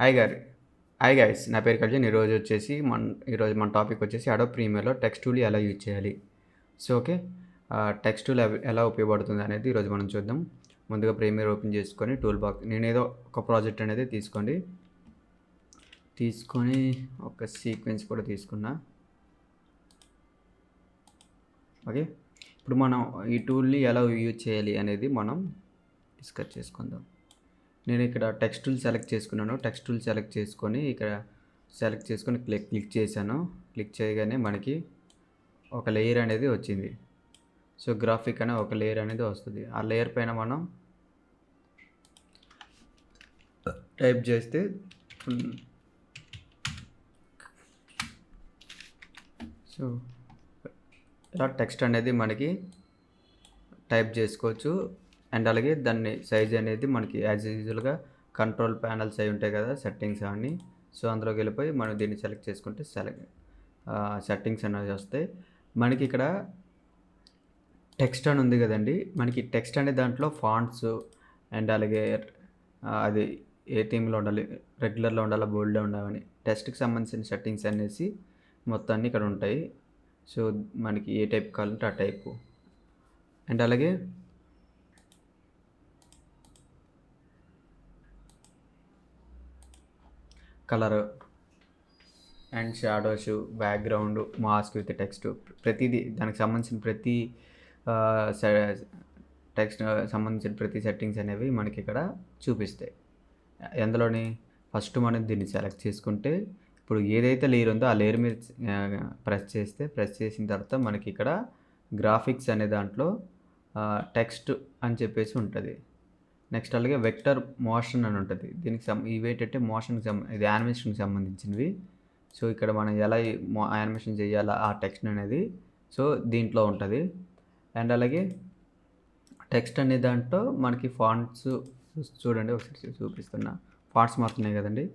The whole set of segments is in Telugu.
హాయ్ గారు హాయ్ గైస్ నా పేరు కళ్యాణ్. ఈరోజు మన టాపిక్ వచ్చేసి అడోబ్ ప్రీమియర్లో టెక్స్ట్ టూల్ ఎలా యూజ్ చేయాలి. సో ఓకే, టెక్స్ట్ టూల్ ఎలా ఉపయోగపడుతుంది అనేది ఈరోజు మనం చూద్దాం. ముందుగా ప్రీమియర్ ఓపెన్ చేసుకొని టూల్ బాక్స్ నేనేదో ఒక ప్రాజెక్ట్ అనేది తీసుకొని ఒక సీక్వెన్స్ కూడా తీసుకున్నా. ఓకే, ఇప్పుడు మనం ఈ టూల్ని ఎలా యూజ్ చేయాలి అనేది మనం డిస్కస్ చేసుకుందాం. నేను ఇక్కడ టెక్స్ట్ టూల్ సెలెక్ట్ చేసుకున్నాను. టెక్స్ట్ టూల్ సెలెక్ట్ చేసుకొని క్లిక్ చేశాను. క్లిక్ చేయగానే మనకి ఒక లేయర్ అనేది వచ్చింది. సో గ్రాఫిక్ అనే ఒక లేయర్ అనేది వస్తుంది. ఆ లేయర్ పైన మనం టైప్ చేస్తే సో ఇలా టెక్స్ట్ అనేది మనకి టైప్ చేసుకోవచ్చు. అండ్ అలాగే దాన్ని సైజ్ అనేది మనకి యాజ్ యూజువల్గా కంట్రోల్ ప్యానల్స్ అయి ఉంటాయి కదా, సెట్టింగ్స్ అవన్నీ. సో అందులోకి వెళ్ళిపోయి మనం దీన్ని సెలెక్ట్ చేసుకుంటే సెట్టింగ్స్ అనేవి వస్తాయి. మనకి ఇక్కడ టెక్స్ట్ అని ఉంది కదండి. మనకి టెక్స్ట్ అనే దాంట్లో ఫాంట్స్ అండ్ అలాగే అది ఏ థీమ్లో ఉండాలి, రెగ్యులర్లో ఉండాలా, బోల్డ్లో ఉండాలని టెక్స్ట్కి సంబంధించిన సెట్టింగ్స్ అనేసి మొత్తాన్ని ఇక్కడ ఉంటాయి. సో మనకి ఏ టైప్ కావాలంటే ఆ టైపు. అండ్ అలాగే colour and shadows, background, mask with text, ప్రతిదీ దానికి సంబంధించిన టెక్స్ట్ సంబంధించిన ప్రతి సెట్టింగ్స్ అనేవి మనకి ఇక్కడ చూపిస్తాయి. ఎందులోని ఫస్ట్ మనం దీన్ని సెలెక్ట్ చేసుకుంటే ఇప్పుడు ఏదైతే లేయర్ ఉందో ఆ లేయర్ మీద ప్రెస్ చేసిన తర్వాత మనకి ఇక్కడ గ్రాఫిక్స్ అనే దాంట్లో టెక్స్ట్ అని చెప్పేసి ఉంటుంది. నెక్స్ట్ అలాగే వెక్టర్ మోషన్ అని ఉంటుంది. దీనికి ఇవేంటంటే ఇది యానిమేషన్కి సంబంధించినవి. సో ఇక్కడ మనం ఎలా యానిమేషన్ చేయాలా ఆ టెక్స్ట్ అనేది సో దీంట్లో ఉంటుంది. అండ్ అలాగే టెక్స్ట్ అనే దాంట్లో మనకి ఫాంట్స్ చూడండి, ఒకసారి చూపిస్తున్నా. ఫాంట్స్ మారుతున్నాయి కదండి.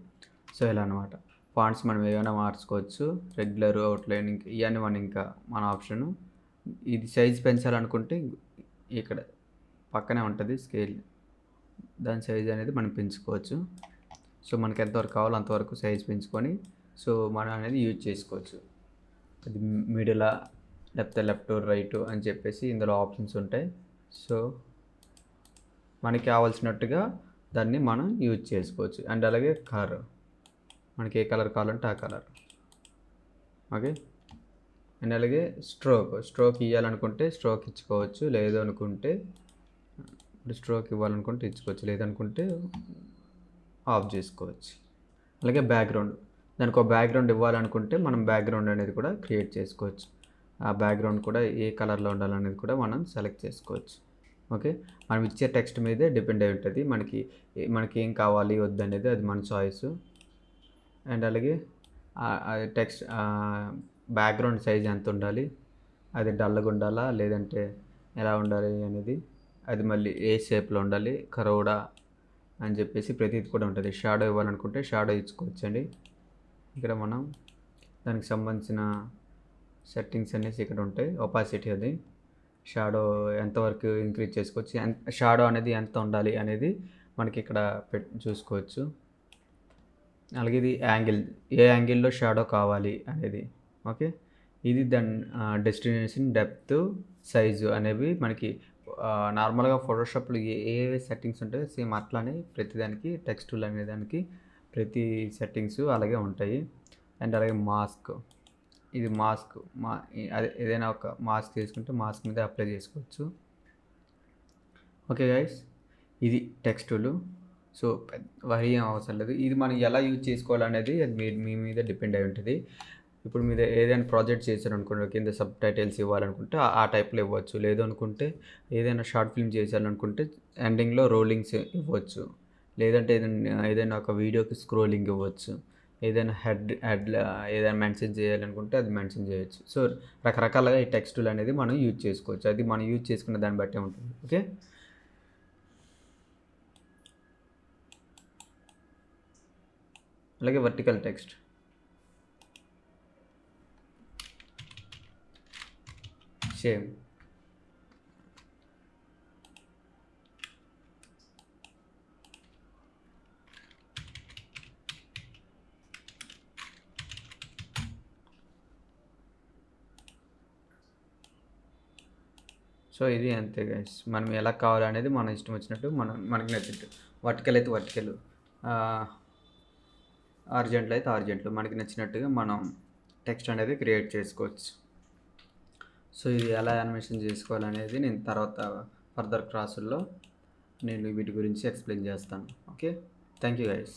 సో ఇలా అనమాట. ఫాంట్స్ మనం ఏమైనా మార్చుకోవచ్చు, రెగ్యులర్, అవుట్లైనింగ్, ఇవన్నీ మన ఆప్షను. ఇది సైజ్ పెంచాలనుకుంటే ఇక్కడ పక్కనే ఉంటుంది స్కేల్, దాని సైజ్ అనేది మనం పెంచుకోవచ్చు. సో మనకి ఎంతవరకు కావాలో అంతవరకు సైజ్ పెంచుకొని సో మనం అనేది యూజ్ చేసుకోవచ్చు. అది మిడిలా లేకపోతే లెఫ్ట్ రైట్ అని చెప్పేసి ఇందులో ఆప్షన్స్ ఉంటాయి. సో మనకి కావాల్సినట్టుగా దాన్ని మనం యూజ్ చేసుకోవచ్చు. అండ్ అలాగే కలర్, మనకి ఏ కలర్ కావాలంటే ఆ కలర్. ఓకే, అండ్ అలాగే స్ట్రోక్ ఇవ్వాలనుకుంటే స్ట్రోక్ ఇచ్చుకోవచ్చు, లేదు అనుకుంటే స్ట్రోక్ ఇవ్వాలనుకుంటే ఇచ్చుకోవచ్చు, లేదనుకుంటే ఆఫ్ చేసుకోవచ్చు. అలాగే బ్యాక్గ్రౌండ్, దానికి ఒక బ్యాక్గ్రౌండ్ ఇవ్వాలనుకుంటే మనం బ్యాక్గ్రౌండ్ అనేది కూడా క్రియేట్ చేసుకోవచ్చు. ఆ బ్యాక్గ్రౌండ్ కూడా ఏ కలర్లో ఉండాలనేది కూడా మనం సెలెక్ట్ చేసుకోవచ్చు. ఓకే, మనం ఇచ్చే టెక్స్ట్ మీదే డిపెండ్ అయి ఉంటుంది మనకి ఏం కావాలి వద్దు అనేది, అది మన చాయిస్. అండ్ అలాగే టెక్స్ట్ బ్యాక్గ్రౌండ్ సైజ్ ఎంత ఉండాలి, అది డల్గా ఉండాలా లేదంటే ఎలా ఉండాలి అనేది, అది మళ్ళీ ఏ షేప్లో ఉండాలి, కర్వ్డా అని చెప్పేసి ప్రతిది కూడా ఉంటుంది. షాడో ఇవ్వాలనుకుంటే షాడో ఇచ్చుకోవచ్చండి. ఇక్కడ మనం దానికి సంబంధించిన సెట్టింగ్స్ అనేసి ఇక్కడ ఉంటాయి. ఒపాసిటీ, అది షాడో ఎంతవరకు ఇంక్రీజ్ చేసుకోవచ్చు, షాడో అనేది ఎంత ఉండాలి అనేది మనకి ఇక్కడ చూసుకోవచ్చు. అలాగే ఇది యాంగిల్, ఏ యాంగిల్లో షాడో కావాలి అనేది. ఓకే, ఇది దాని డెస్టినేషన్, డెప్త్, సైజు అనేవి మనకి నార్మల్గా ఫోటోషాప్లో ఏ సెట్టింగ్స్ ఉంటాయో సేమ్ అట్లానే ప్రతిదానికి టెక్స్ట్ టూల్ అనే దానికి ప్రతి సెట్టింగ్స్ అలాగే ఉంటాయి. అండ్ అలాగే మాస్క్, ఇది అదే ఏదైనా ఒక మాస్క్ తీసుకుంటే మాస్క్ మీద అప్లై చేసుకోవచ్చు. ఓకే గైస్, ఇది టెక్స్ట్ టూల్. సో వరి ఏం అవసరం లేదు. ఇది మనం ఎలా యూజ్ చేసుకోవాలనేది అది మీ మీద డిపెండ్ అయి ఉంటుంది. ఇప్పుడు మీరు ఏదైనా ప్రాజెక్ట్ చేశారనుకోండి, కింద సబ్ టైటిల్స్ ఇవ్వాలనుకుంటే ఆ టైప్లో ఇవ్వచ్చు, లేదు అనుకుంటే ఏదైనా షార్ట్ ఫిల్మ్ చేశారనుకుంటే ఎండింగ్లో రోలింగ్స్ ఇవ్వచ్చు, లేదంటే ఏదైనా ఒక వీడియోకి స్క్రోలింగ్ ఇవ్వచ్చు, ఏదైనా హెడ్ ఏదైనా మెన్షన్ చేయాలనుకుంటే అది మెన్షన్ చేయొచ్చు. సో రకరకాలుగా ఈ టెక్స్ట్ టూల్ అనేది మనం యూజ్ చేసుకోవచ్చు. అది మనం యూజ్ చేసుకున్న దాన్ని బట్టే ఉంటుంది. ఓకే, అలాగే వర్టికల్ టెక్స్ట్, సేమ్. సో ఇది అంతే గైస్. మనం ఎలా కావాలనేది మన ఇష్టం వచ్చినట్టు మనకి నచ్చినట్టు. వర్టికల్ అయితే వర్టికల్, హారిజాంటల్ అయితే హారిజాంటల్ మనకి నచ్చినట్టుగా మనం టెక్స్ట్ అనేది క్రియేట్ చేసుకోవచ్చు. సో ఇది ఎలా యానిమేషన్ చేసుకోవాలనేది నేను తర్వాత ఫర్దర్ క్లాసుల్లో నేను వీటి గురించి ఎక్స్ప్లెయిన్ చేస్తాను. Okay, thank you guys.